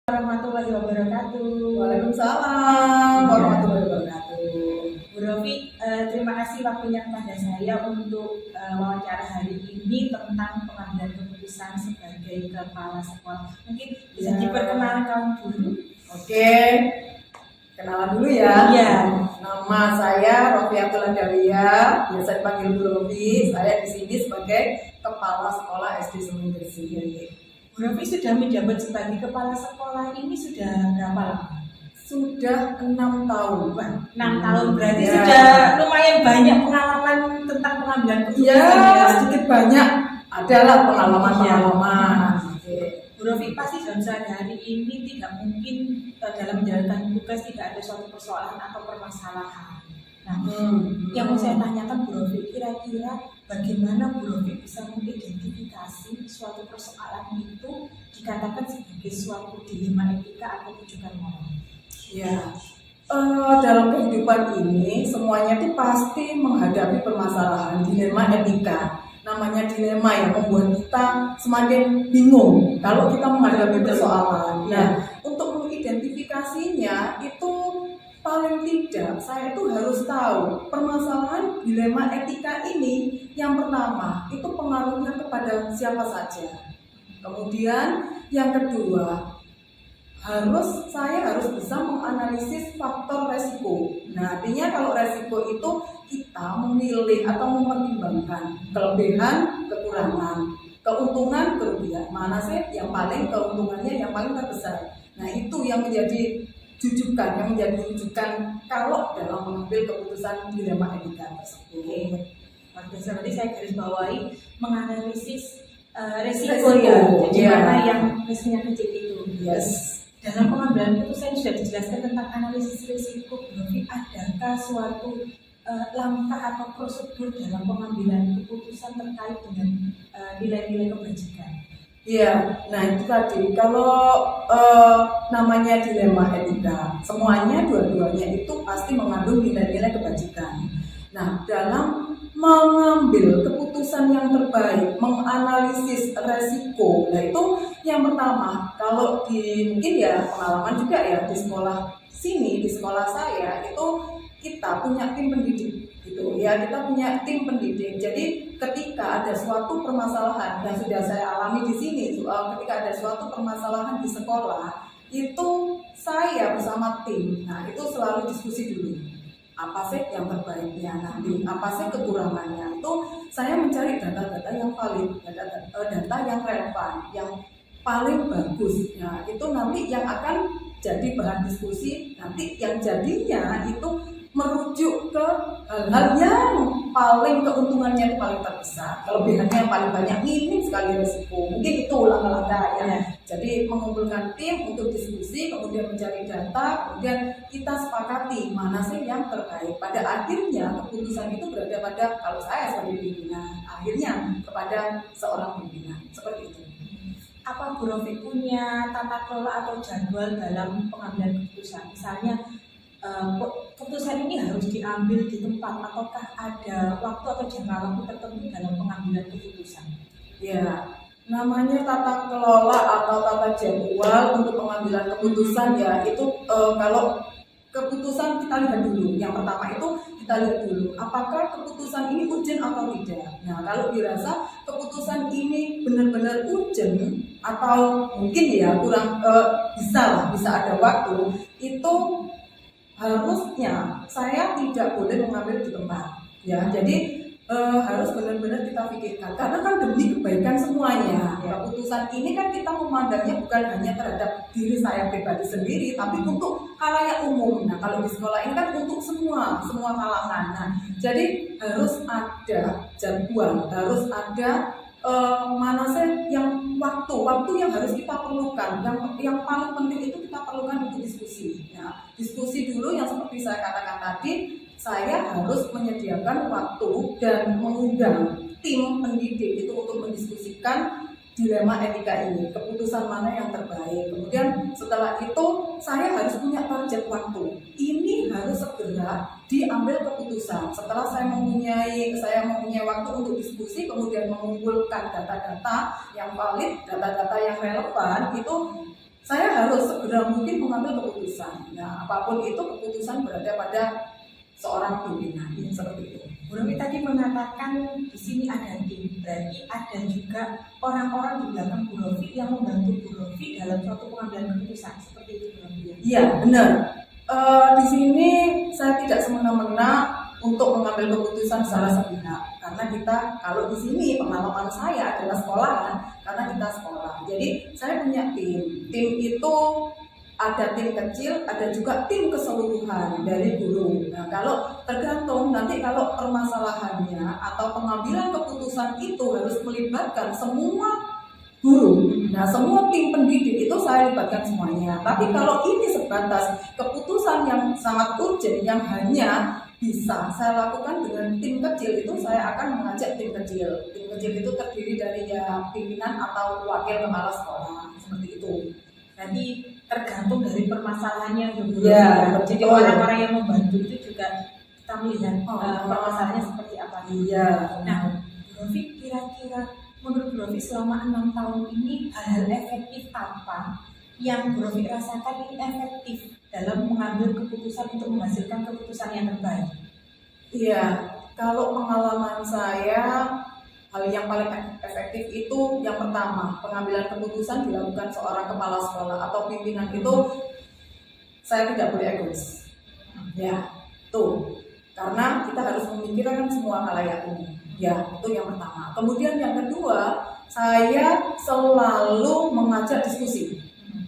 Warahmatullahi wabarakatuh. Waalaikumsalam warahmatullahi wabarakatuh. Bu Rofi, terima kasih waktunya kepada saya untuk wawancara hari ini tentang pengambilan keputusan sebagai kepala sekolah. Mungkin bisa diperkenalkan dulu. Oke, kenalan dulu ya. Iya. Nama saya Rofiatul Adawiyya, biasa dipanggil Bu Rofi. Saya di sini sebagai kepala sekolah SD Semen Gresik. Bu Rofi sudah menjabat sebagai kepala sekolah ini sudah berapa lama? Sudah 6 tahun. 6 tahun berarti Ya. sudah lumayan banyak pengalaman tentang pengambilan keputusan. Ya, sedikit banyak adalah pengalaman-pengalaman. Bu Rofi, pasti dalam sehari-hari ini tidak mungkin dalam menjalankan tugas tidak ada suatu persoalan atau permasalahan. Nah, yang mau saya tanyakan Bu Rofi, kira-kira bagaimana Bu Rofi bisa mengidentifikasi suatu persoalan itu dikatakan sebagai suatu dilema etika atau tujuan moral? Ya, dalam kehidupan ini semuanya itu pasti menghadapi permasalahan dilema etika. Namanya dilema yang membuat kita semakin bingung kalau kita menghadapi persoalan. Nah, untuk mengidentifikasinya itu paling tidak saya itu harus tahu permasalahan dilema etika ini. Yang pertama itu pengaruhnya kepada siapa saja. Kemudian yang kedua, saya harus bisa menganalisis faktor resiko. Nah, artinya kalau resiko itu kita memilih atau mempertimbangkan kelebihan, kekurangan, keuntungan, kerugian. Mana sih yang paling keuntungannya yang paling terbesar? Nah, itu yang menjadi rujukan kalau dalam mengambil keputusan dilema etika tersebut. Berarti saya garis bawahi menganalisis Resiko, resiko. Jadi ya. mana yang risikonya kecil itu. Yes. Dalam pengambilan keputusan sudah dijelaskan tentang analisis risiko. Berarti adakah suatu langkah atau prosedur dalam pengambilan keputusan terkait dengan nilai-nilai kebajikan? Iya, nah itu tadi kalau namanya dilema etika, semuanya dua-duanya itu pasti mengandung nilai-nilai kebajikan. Nah, dalam mengambil keputusan yang terbaik, menganalisis resiko, nah itu yang pertama. Kalau mungkin ya pengalaman juga ya di sekolah saya itu kita punya tim pendidik gitu ya, kita punya tim pendidik. Jadi ketika ada suatu permasalahan yang sudah saya alami di sini, ketika ada suatu permasalahan di sekolah, itu saya bersama tim, nah itu selalu diskusi dulu. Apa sih yang terbaiknya nanti, apa sih kekurangannya, itu saya mencari data-data yang valid, data yang relevan, yang paling bagus. Nah itu nanti yang akan jadi bahan diskusi, nanti yang jadinya itu merujuk ke hal-hal yang paling keuntungannya itu paling terbesar, kelebihannya yang paling banyak, minim sekali resiko. Mungkin itu langkah-langkahnya. Jadi mengumpulkan tim untuk diskusi, kemudian mencari data, kemudian kita sepakati mana sih yang terbaik. Pada akhirnya keputusan itu berada pada, kalau saya sebagai pimpinan, akhirnya kepada seorang pimpinan. Seperti itu. Apa Bu Rofi punya tata kelola atau jadwal dalam pengambilan keputusan? Misalnya keputusan ini harus diambil di tempat, ataukah ada waktu atau jangka waktu tertentu dalam pengambilan keputusan? Ya, namanya tata kelola atau tata jadwal untuk pengambilan keputusan ya itu kalau keputusan kita lihat dulu. Yang pertama itu kita lihat dulu apakah keputusan ini urgent atau tidak. Nah, kalau dirasa keputusan ini benar-benar urgent atau mungkin ya kurang bisa ada waktu, itu harusnya saya tidak boleh mengambil di tempat ya. Jadi harus benar-benar kita pikirkan karena kan demi kebaikan semuanya. Keputusan ini kan kita memandangnya bukan hanya terhadap diri saya pribadi sendiri, tapi untuk khalayak umum. Nah, kalau di sekolah ini kan untuk semua kalangan. Nah, jadi harus ada jadwal, harus ada mana sih yang waktu yang harus kita perlukan. Yang paling penting itu kita perlukan untuk diskusi. Ya, diskusi dulu yang seperti saya katakan tadi, saya harus menyediakan waktu dan mengundang tim pendidik itu untuk mendiskusikan dilema etika ini, keputusan mana yang terbaik. Kemudian setelah itu saya harus punya target waktu. Ini harus segera diambil keputusan. Setelah saya mempunyai waktu untuk diskusi, kemudian mengumpulkan data-data yang valid, data-data yang relevan, itu saya harus segera mungkin mengambil keputusan. Nah, apapun itu keputusan berada pada seorang pimpinan seperti itu. Bu Rofi tadi mengatakan di sini ada tim, berarti ada juga orang-orang di belakang Bu Rofi yang membantu Bu Rofi dalam suatu pengambilan keputusan seperti itu, Bu Rofi. Iya, benar. Di sini saya tidak semena-mena untuk mengambil keputusan secara sepihak, karena kita kalau di sini pengalaman saya adalah sekolahan, karena kita sekolah. Jadi saya punya tim. Tim itu ada tim kecil, ada juga tim keseluruhan dari guru. Nah, kalau tergantung nanti kalau permasalahannya atau pengambilan keputusan itu harus melibatkan semua guru. Nah, semua tim pendidik itu saya libatkan semuanya. Tapi kalau ini sebatas keputusan yang sangat urgent yang hanya bisa saya lakukan dengan tim kecil, itu saya akan mengajak tim kecil. Tim kecil itu terdiri dari ya pimpinan atau wakil kepala sekolah seperti itu. Jadi tergantung dari permasalahannya, Bu. Ya, jadi betul. orang-orang yang membantu itu juga kita melihat permasalahannya seperti apa. Iya. Nah, Bu Rofi, kira-kira menurut Bu Rofi selama 6 tahun ini hal-hal efektif apa yang Bu Rofi rasakan ini efektif dalam mengambil keputusan untuk menghasilkan keputusan yang terbaik? Iya, kalau pengalaman saya hal yang paling efektif itu yang pertama, pengambilan keputusan dilakukan seorang kepala sekolah atau pimpinan itu saya tidak boleh egois. Ya, tuh. Karena kita harus memikirkan semua halayak umum. Ya, itu yang pertama. Kemudian yang kedua, saya selalu mengajak diskusi.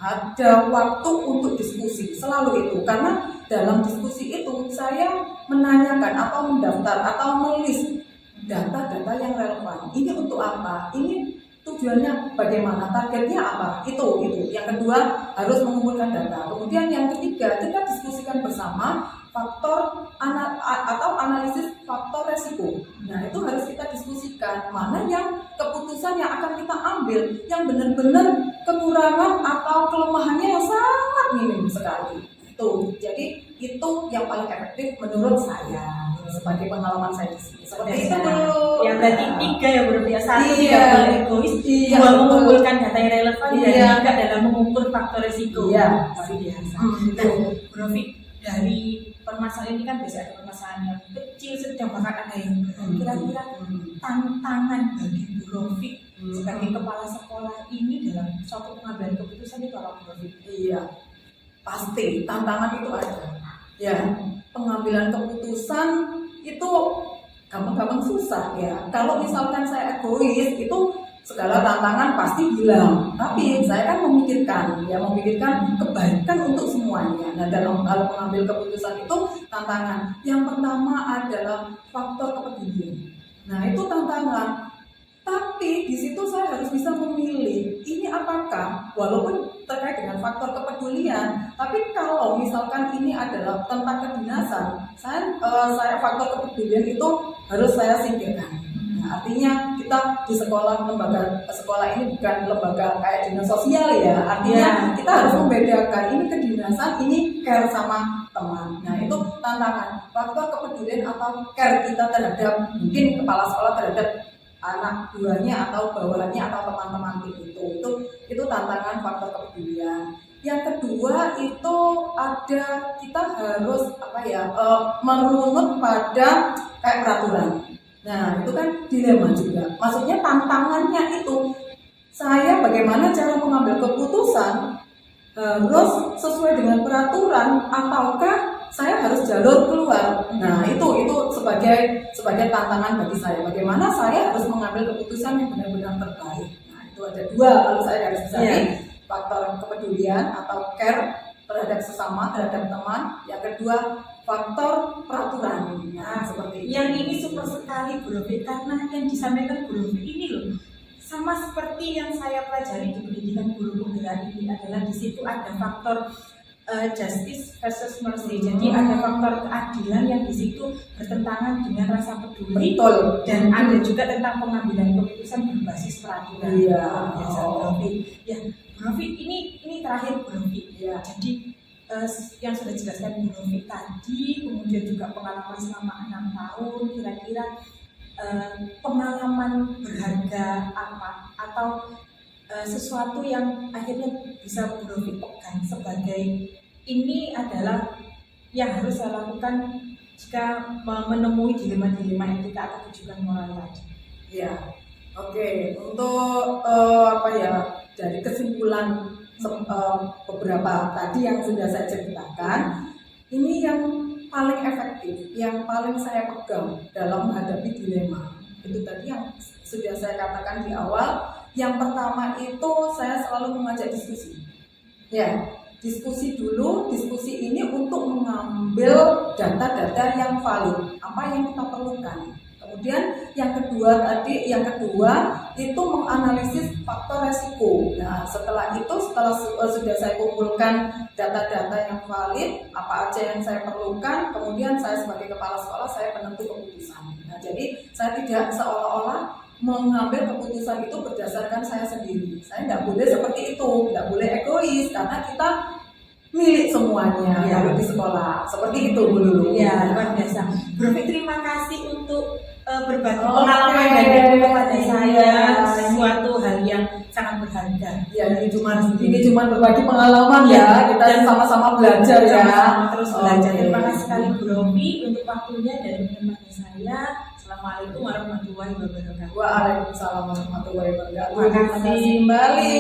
Ada waktu untuk diskusi, selalu itu. Karena dalam diskusi itu saya menanyakan atau mendaftar atau menulis data-data yang relevan. Ini untuk apa? Ini tujuannya bagaimana? Targetnya apa? Itu. Yang kedua harus mengumpulkan data. Kemudian yang ketiga kita diskusikan bersama faktor atau analisis faktor resiko. Nah, itu harus kita diskusikan mana yang keputusan yang akan kita ambil yang benar-benar kekurangan atau kelemahannya yang sangat minim sekali. Itu. Jadi itu yang paling efektif menurut saya sebagai pengalaman saya di sini. Seperti itu dulu. Ya berarti 3 ya Bu Rofi. 1 Iya. tidak boleh egois, 2 mengumpulkan data yang relevan, dan 3 dalam mengukur faktor risiko. Iya. Luar biasa. Nah, Bu Rofi, dari permasalahan ini kan bisa ada permasalahan yang kecil, sedang, bahkan ada yang berat. Kira-kira tantangan bagi Bu Rofi sebagai kepala sekolah ini dalam suatu pengambilan keputusan itu apa, Bu Rofi? Iya, pasti tantangan itu ada. Ya, pengambilan keputusan itu gampang-gampang susah ya. Kalau misalkan saya egois itu segala tantangan pasti hilang. Tapi saya kan memikirkan kebaikan untuk semuanya. Nah, dalam hal mengambil keputusan itu tantangan. Yang pertama adalah faktor kepedulian. Nah, itu tantangan. Tapi di situ saya harus bisa memilih ini apakah walaupun terkait dengan faktor kepedulian, tapi kalau misalkan ini adalah tentang kedinasan, saya faktor kepedulian itu harus saya singkirkan. Nah, artinya kita di lembaga sekolah ini bukan lembaga kayak dinas sosial ya. Artinya kita harus membedakan ini kedinasan, ini care sama teman. Nah, itu tantangan faktor kepedulian atau care kita terhadap mungkin kepala sekolah terhadap anak buahnya atau bawahannya atau teman-teman itu tantangan faktor kepedulian. Yang kedua itu ada kita harus merunut pada kayak peraturan. Nah, itu kan dilema juga. Maksudnya tantangannya itu saya bagaimana cara mengambil keputusan harus sesuai dengan peraturan ataukah saya harus jalur keluar. Nah, itu sebagai tantangan bagi saya. Bagaimana saya harus mengambil keputusan yang benar-benar terbaik. Nah, itu ada 2 kalau saya harus bisa faktor kepedulian atau care terhadap sesama, terhadap teman. Yang kedua, faktor peraturan. Nah, seperti itu. Yang ini super sekali Bu Rofi, karena yang disampaikan Bu Rofi ini loh sama seperti yang saya pelajari di pendidikan guru penggerak ini, adalah di situ ada faktor justice versus mercy. Jadi ada faktor keadilan yang di situ bertentangan dengan rasa peduli. Betul. Dan ada juga tentang pengambilan keputusan berbasis peraturan. Iya. Biasa Bu Rofi. Ya, Bu Rofi, ini terakhir Bu Rofi. Ya. Jadi yang sudah dijelaskan Bu Rofi tadi, kemudian juga pengalaman selama 6 tahun, kira-kira pengalaman berharga apa atau sesuatu yang akhirnya bisa Bro pegang sebagai ini adalah yang harus saya lakukan jika menemui dilema-dilema etika atau tujuan moral tadi. Ya, oke. Untuk apa ya, dari kesimpulan beberapa tadi yang sudah saya ceritakan, ini yang paling efektif, yang paling saya pegang dalam menghadapi dilema. Itu tadi yang sudah saya katakan di awal. Yang pertama itu saya selalu mengajak diskusi. Ya, diskusi dulu. Diskusi ini untuk mengambil data-data yang valid, apa yang kita perlukan. Kemudian yang kedua itu menganalisis faktor resiko. Nah, setelah sudah saya kumpulkan data-data yang valid, apa aja yang saya perlukan, kemudian saya sebagai kepala sekolah saya penentu keputusan. Nah, jadi saya tidak seolah-olah mengambil keputusan itu berdasarkan saya sendiri. Saya nggak boleh seperti itu, nggak boleh egois karena kita milik semuanya kalau di sekolah. Seperti itu dulu. Ya, luar biasa. Bro Fik, terima kasih untuk berbagi pengalaman dan ilmu kepada saya, suatu hal yang sangat berharga. Ya, ini cuma berbagi pengalaman ya. Kita dan sama-sama belajar ya. Sama terus belajar. Terima kasih sekali Bro Fik untuk waktunya dan menemani saya. Assalamualaikum warahmatullahi wabarakatuh. Waalaikumsalam warahmatullahi wabarakatuh. Terima kasih kembali.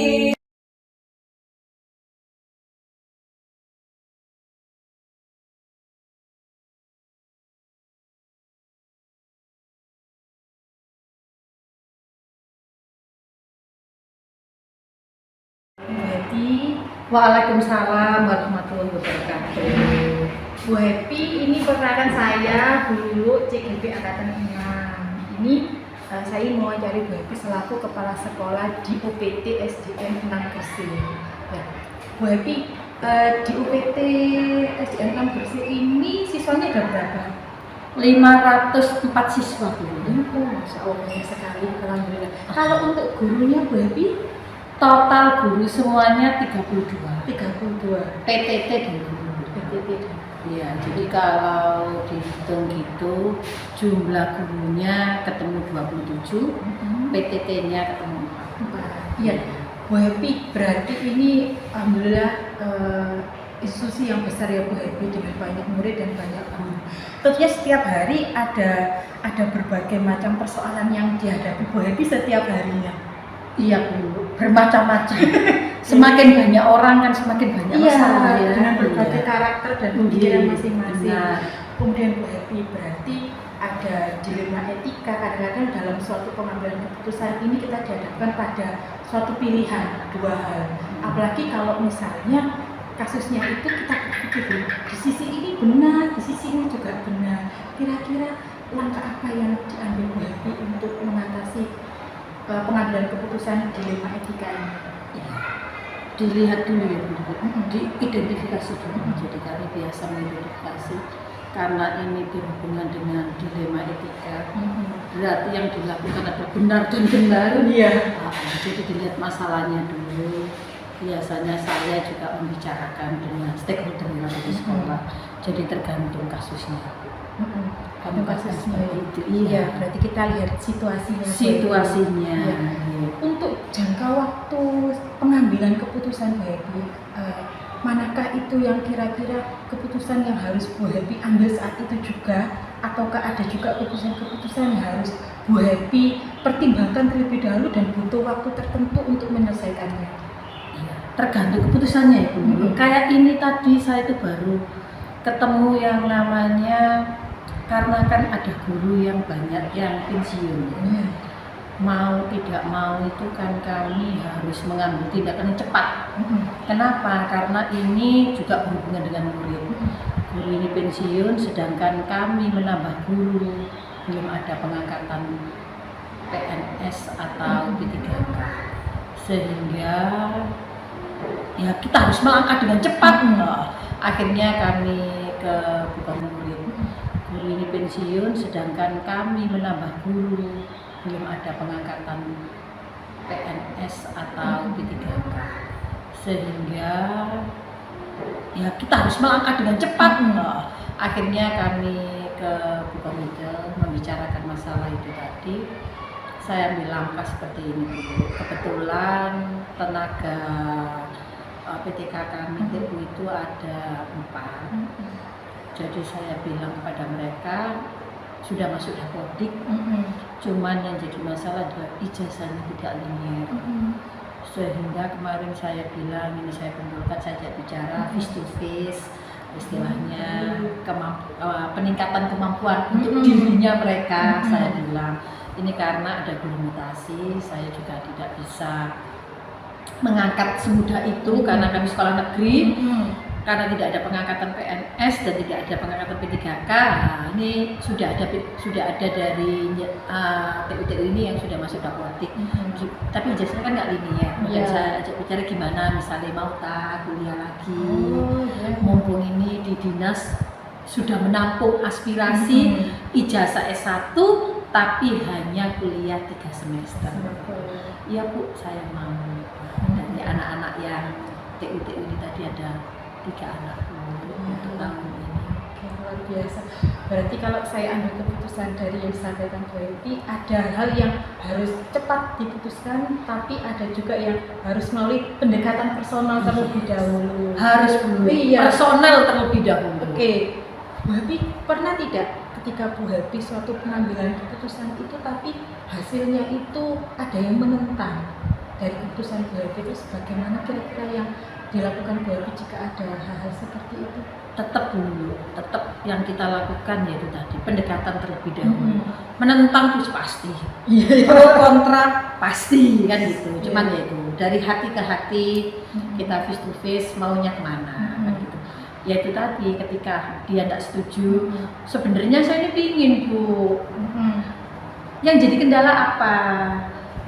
Waalaikumsalam warahmatullahi wabarakatuh. Bu Happy, ini perkenalkan saya dulu CGP Angkatan 6. Ini saya mau cari Bu Happy selaku kepala sekolah di UPT SDN 6 Gresik. Ya, Bu Happy, di UPT SDN 6 Gresik ini siswanya ada berapa? 504 siswa Bu. Oh, Masya Allah, banyak sekali. Alhamdulillah. Kalau untuk gurunya Bu Happy, Total guru semuanya 32. 32. PTT dan guru. PTT dan Iya, jadi kalau dihitung gitu jumlah gurunya ketemu 27, PTT-nya ketemu 4. Iya, Bu Happy, berarti ini alhamdulillah institusi yang besar ya Bu Happy, dengan banyak murid dan banyak guru. Tentunya setiap hari ada berbagai macam persoalan yang dihadapi Bu Happy setiap harinya. Iya Bu, bermacam-macam. Semakin banyak orang kan semakin banyak masalah ya. Dengan berbagai Iya. karakter dan pemikiran Iya, masing-masing. benar. Kemudian Bu Happy, berarti ada dilema etika. Kadang-kadang dalam suatu pengambilan keputusan ini kita dihadapkan pada suatu pilihan, dua hal. Apalagi kalau misalnya kasusnya itu kita berpikir di sisi ini benar, di sisi ini juga benar. Kira-kira langkah apa yang diambil Bu Happy untuk mengatasi pengambilan keputusan dilema etika ini? Ya, dilihat dulu ya Bu, diidentifikasi dulu. Jadi kami biasa mengidentifikasi karena ini berhubungan dengan dilema etika. Berarti yang dilakukan adalah benar dan benar. Iya. Jadi dilihat masalahnya dulu. Biasanya saya juga membicarakan dengan stakeholder yang ada di sekolah. Jadi tergantung kasusnya. Kamu kasusnya itu. Iya, berarti kita lihat situasinya. Situasinya. Iya. Untuk jangka waktu pengambilan keputusan Bu Happy, manakah itu yang kira-kira keputusan yang harus Bu Happy ambil saat itu juga, ataukah ada juga keputusan-keputusan yang harus Bu Happy pertimbangkan terlebih dahulu dan butuh waktu tertentu untuk menyelesaikannya? Iya, tergantung keputusannya Ibu. Kayak ini tadi saya itu baru ketemu yang namanya, karena kan ada guru yang banyak yang pensiun. Mau tidak mau itu kan kami harus mengambil tindakan yang cepat. Kenapa? Karena ini juga berhubungan dengan murid. Guru ini pensiun, sedangkan kami menambah guru, belum ada pengangkatan PNS atau P3K. Sehingga ya kita harus melangkah dengan cepat. Akhirnya kami ke bukan murid. Guru ini pensiun, sedangkan kami menambah guru, belum ada pengangkatan PNS atau P3K. Sehingga ya kita harus melangkah dengan cepat. Akhirnya kami ke Bukomedel membicarakan masalah itu tadi. saya bilang pas seperti ini Bu. Kebetulan tenaga PTK kami itu ada 4. Jadi saya bilang kepada mereka sudah masuk dapodik, cuman yang jadi masalah adalah ijazahnya tidak linear. Sehingga kemarin saya bilang ini saya kumpulkan, saya ajak bicara face to face, istilahnya peningkatan kemampuan untuk dirinya mereka. Saya bilang ini karena ada guru mutasi, saya juga tidak bisa mengangkat semudah itu karena kami sekolah negeri, karena tidak ada pengangkatan PNS dan tidak ada pengangkatan P3K. Ini sudah ada dari TU ini yang sudah masuk dapodik. Tapi ijazahnya kan nggak linear. Makanya saya ajak bicara gimana misalnya mau kuliah lagi, mumpung ini di dinas sudah menampung aspirasi ijazah S1 tapi hanya kuliah 3 semester. Iya Bu, saya mau. Dari anak-anak yang TU ini tadi ada 3 anak untuk tahun ini. Oke, luar biasa. Berarti kalau saya ambil keputusan dari yang disampaikan Bu Happy, ada hal yang harus cepat diputuskan, tapi ada juga yang harus melalui pendekatan personal terlebih dahulu. Harus dulu. Iya. Personal terlebih dahulu. Oke, Bu Happy pernah tidak ketika Bu Happy suatu pengambilan keputusan itu, tapi hasilnya itu ada yang menentang dari keputusan Bu Happy itu, bagaimana kira-kira yang dilakukan Bu Happy jika ada hal-hal seperti itu? Tetap yang kita lakukan yaitu tadi pendekatan terlebih dahulu. Menentang itu pasti, pro kontra pasti kan gitu. Cuman ya itu dari hati ke hati kita face to face maunya kemana kan gitu. Ya itu tadi ketika dia tidak setuju, sebenarnya saya ini pingin Bu. Yang jadi kendala apa?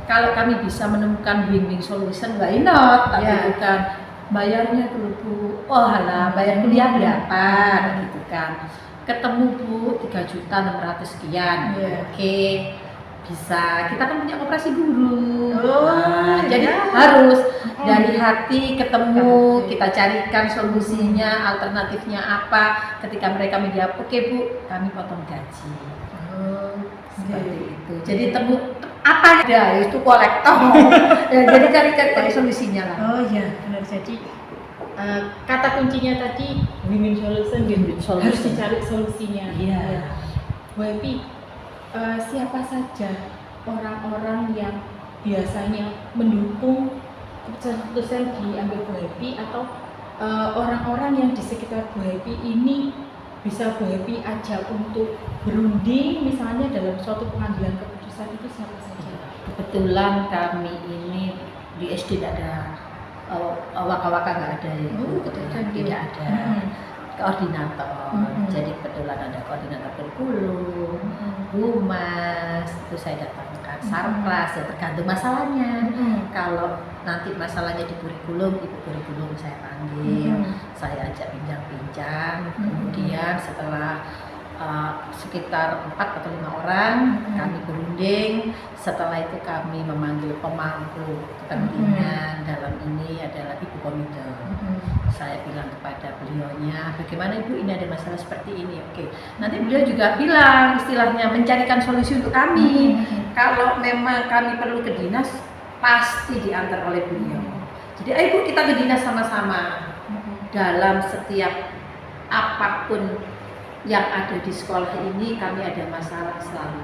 Kalau kami bisa menemukan win-win solution, why not? Tapi bukan bayarnya dulu Bu, oh halah bayar kuliah berapa gitu kan. Ketemu Bu 3.600.000 sekian. Oke, bisa. Kita kan punya operasi guru. Jadi harus dari hati ketemu, kita carikan solusinya, alternatifnya apa. Ketika mereka menjawab, oke Bu, kami potong gaji. Seperti itu. Jadi temu apa ada itu kolektor. Ya, jadi cari solusinya lah. Oh iya, benar. Jadi kata kuncinya tadi win-win solution, harus dicari solusinya. Iya. Bu Happy, siapa saja orang-orang yang biasanya mendukung keputusan diambil Bu Happy, atau orang-orang yang di sekitar Bu Happy ini bisa Bu Happy ajak untuk berunding misalnya dalam suatu pengambilan keputusan, itu siapa saja? Kebetulan kami ini di SD tidak ada waka-waka, nggak ada itu, tidak ada koordinator. Jadi kebetulan ada koordinator kurikulum, humas, itu saya datangkan, sarklas, ya tergantung masalahnya. Kalau nanti masalahnya di kurikulum, ibu kurikulum saya panggil, saya ajak bincang-bincang. Kemudian setelah sekitar 4 atau 5 orang kami berunding. Setelah itu kami memanggil pemangku kepentingan dalam ini adalah ibu komite. Saya bilang kepada beliaunya, bagaimana Ibu, ini ada masalah seperti ini. Oke, nanti beliau juga bilang istilahnya mencarikan solusi untuk kami. Kalau memang kami perlu ke dinas, pasti diantar oleh beliau. Jadi ayo Bu, kita ke dinas sama-sama. Dalam setiap apapun yang ada di sekolah ini, kami ada masalah selalu.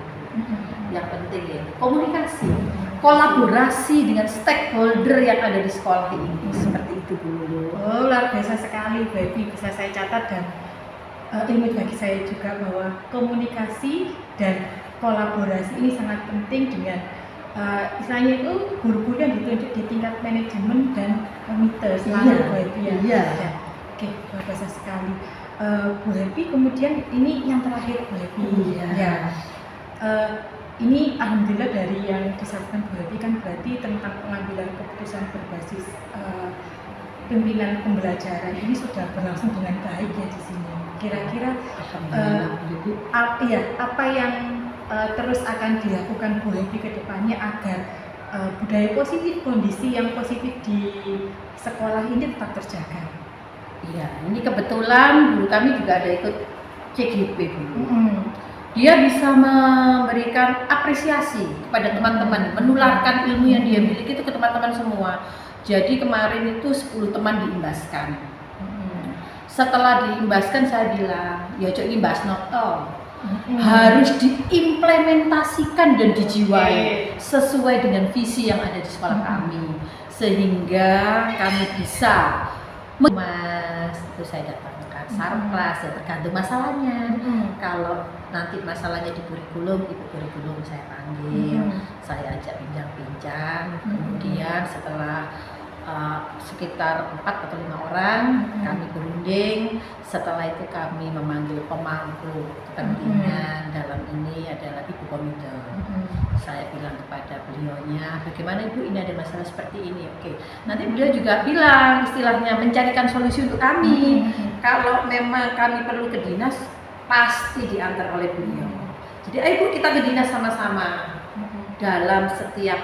Yang penting ya komunikasi, kolaborasi dengan stakeholder yang ada di sekolah ini. Seperti itu dulu. Oh, luar biasa sekali Bu Happy, bisa saya catat dan ilmu bagi saya juga bahwa komunikasi dan kolaborasi ini sangat penting dengan istilahnya itu guru-guru yang ditunjuk di tingkat manajemen dan komite selalu Bu Happy ya. Iya. Oke, luar biasa sekali. Bu Happy, kemudian ini yang terakhir Bu Happy. Ya. Ini alhamdulillah dari yang disampaikan Bu Happy kan berarti tentang pengambilan keputusan berbasis pimpinan pembelajaran ini sudah berlangsung dengan baik ya di sini. Kira-kira apa yang terus akan dilakukan Bu Happy ke depannya agar budaya positif, kondisi yang positif di sekolah ini tetap terjaga? Iya, ini kebetulan dulu kami juga ada ikut CGP dulu. dia bisa memberikan apresiasi kepada teman-teman, menularkan ilmu yang dia miliki itu ke teman-teman semua. Jadi kemarin itu 10 teman diimbaskan. Setelah diimbaskan saya bilang, ya cok imbas noto. Harus diimplementasikan dan dijiwai sesuai dengan visi yang ada di sekolah kami, sehingga kami bisa mas itu saya datangkan sarklas ya tergantung masalahnya. Kalau nanti masalahnya di kurikulum, ibu kurikulum saya panggil, saya ajak bincang-bincang. Kemudian setelah sekitar 4 atau 5 orang kami berunding. Setelah itu kami memanggil pemangku kepentingan dalam ini adalah ibu komite. Saya bilang kepada beliaunya, bagaimana ibu ini ada masalah seperti ini, oke. Nanti beliau juga bilang istilahnya mencarikan solusi untuk kami. Kalau memang kami perlu ke dinas, pasti diantar oleh beliau. Jadi ayo bu kita ke dinas sama-sama. Dalam setiap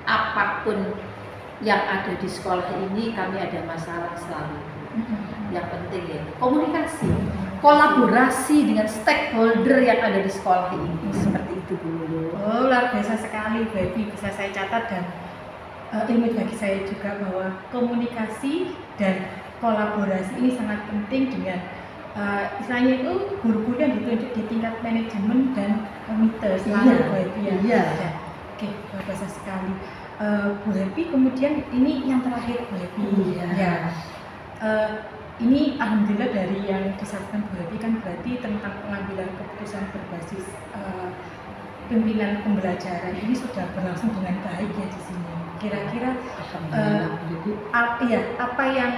apapun yang ada di sekolah ini kami ada masalah selalu. Yang penting ya komunikasi, kolaborasi dengan stakeholder yang ada di sekolah ini. Seperti itu dulu. Oh, luar biasa sekali, Baby. Bisa saya catat dan ilmu bagi saya juga bahwa komunikasi dan kolaborasi ini sangat penting dengan istilahnya itu guru-guru yang ditunjuk di tingkat manajemen dan komite selalu, Baby ya. Iya. Oke, luar biasa sekali. Bu Happy, kemudian ini yang terakhir Bu Happy. Iya. Ya. Ini alhamdulillah dari yang disampaikan Bu Happy kan berarti tentang pengambilan keputusan berbasis pimpinan pembelajaran ini sudah berlangsung dengan baik ya di sini. Kira-kira apa yang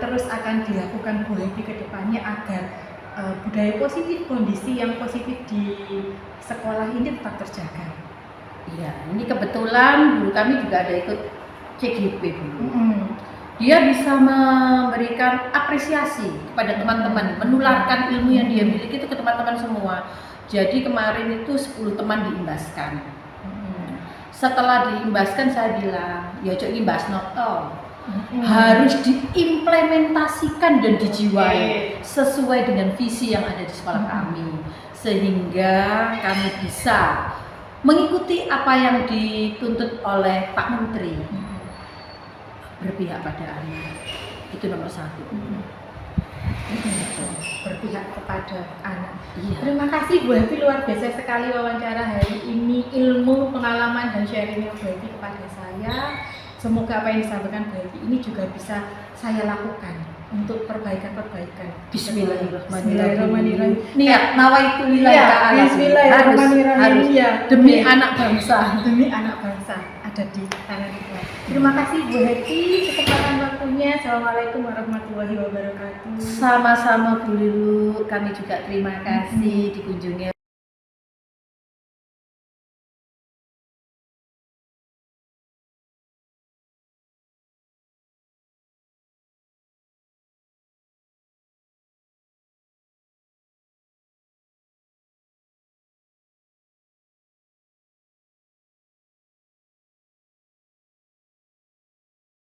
terus akan dilakukan Bu Happy ke depannya agar budaya positif, kondisi yang positif di sekolah ini tetap terjaga? Iya, ini kebetulan guru kami juga ada ikut CGP dulu. Dia bisa memberikan apresiasi kepada teman-teman, menularkan ilmu yang dia miliki itu ke teman-teman semua. Jadi kemarin itu 10 teman diimbaskan. Setelah diimbaskan saya bilang, ya cok imbas noto. Harus diimplementasikan dan dijiwai sesuai dengan visi yang ada di sekolah kami, sehingga kami bisa mengikuti apa yang dituntut oleh Pak Menteri, berpihak pada anak, itu nomor 1. Berpihak kepada anak. Iya. Terima kasih Bu Happy, luar biasa sekali wawancara hari ini, ilmu, pengalaman dan sharingnya Bu Happy kepada saya. Semoga apa yang disampaikan Bu Happy ini juga bisa saya lakukan untuk perbaikan-perbaikan. Bismillahirrahmanirrahim. Niat nawaitu lillahi Ya, ta'ala. bismillahirrahmanirrahim. Harus Ya, demi anak bangsa. demi anak bangsa ada di tangan kita. Terima kasih Bu Happy kesempatan waktunya. Assalamualaikum warahmatullahi wabarakatuh. Sama-sama Bu Lilu, kami juga terima kasih dikunjungi